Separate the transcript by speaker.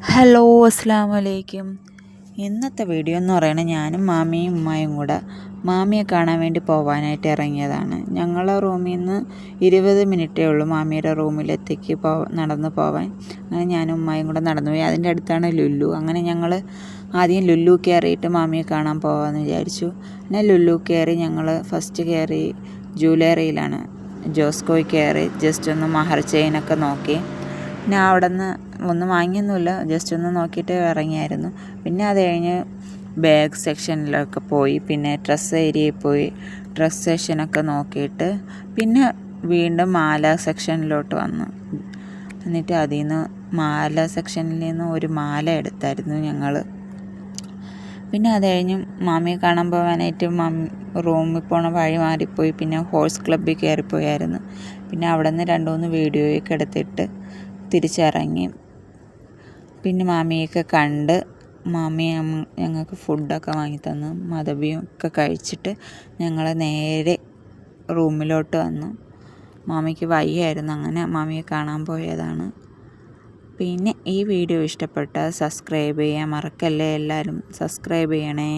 Speaker 1: Hello അസ്സലാമു അലൈക്കും. ഇന്നത്തെ വീഡിയോ എന്ന് പറയുന്നത് ഞാനും മാമിയും ഉമ്മായും കൂടെ മാമിയെ കാണാൻ വേണ്ടി പോകാനായിട്ട് ഇറങ്ങിയതാണ്. ഞങ്ങളെ റൂമിൽ നിന്ന് 20 മിനിറ്റേ ഉള്ളൂ മാമിയുടെ റൂമിലെത്തേക്ക് നടന്ന് പോവാൻ. അങ്ങനെ ഞാനും ഉമ്മായും കൂടെ നടന്നു പോയി. അതിൻ്റെ അടുത്താണ് ലുലു. അങ്ങനെ ഞങ്ങൾ ആദ്യം ലുലു കയറിയിട്ട് മാമിയെ കാണാൻ പോകാമെന്ന് വിചാരിച്ചു. പിന്നെ ലുലു കയറി. ഞങ്ങൾ ഫസ്റ്റ് കയറി ജ്വല്ലറിയിലാണ്, ജോസ്കോയിൽ കയറി ജസ്റ്റ് ഒന്ന് മഹർ ചെയിനൊക്കെ നോക്കി. പിന്നെ അവിടെ നിന്ന് ഒന്നും വാങ്ങിയൊന്നുമില്ല, ജസ്റ്റ് ഒന്ന് നോക്കിയിട്ട് ഇറങ്ങിയായിരുന്നു. പിന്നെ അത് കഴിഞ്ഞ് ബാഗ് സെക്ഷനിലൊക്കെ പോയി, പിന്നെ ഡ്രസ്സ് ഏരിയയിൽ പോയി ഡ്രസ്സ് സെക്ഷനൊക്കെ നോക്കിയിട്ട് പിന്നെ വീണ്ടും മാല സെക്ഷനിലോട്ട് വന്നു. എന്നിട്ട് അതിൽ നിന്ന് മാല സെക്ഷനിൽ നിന്ന് ഒരു മാല എടുത്തായിരുന്നു ഞങ്ങൾ. പിന്നെ അത് കഴിഞ്ഞ് മാമിയെ കാണാൻ പോകാനായിട്ട് റൂമിൽ പോണ വഴി മാറിപ്പോയി. പിന്നെ ഹോഴ്സ് ക്ലബ്ബിൽ കയറിപ്പോയായിരുന്നു. പിന്നെ അവിടെ നിന്ന് 2-3 വീഡിയോയൊക്കെ എടുത്തിട്ട് തിരിച്ചിറങ്ങി. പിന്നെ മാമിയൊക്കെ കണ്ട് മാമി ഞങ്ങൾക്ക് ഫുഡൊക്കെ വാങ്ങിത്തന്നു. മദബിയും ഒക്കെ കഴിച്ചിട്ട് ഞങ്ങൾ നേരെ റൂമിലോട്ട് വന്നു. മാമിക്ക് വയ്യായിരുന്നു, അങ്ങനെ മാമിയെ കാണാൻ പോയതാണ്. പിന്നെ ഈ വീഡിയോ ഇഷ്ടപ്പെട്ടാൽ സബ്സ്ക്രൈബ് ചെയ്യാൻ മറക്കല്ലേ. എല്ലാവരും സബ്സ്ക്രൈബ് ചെയ്യണേ.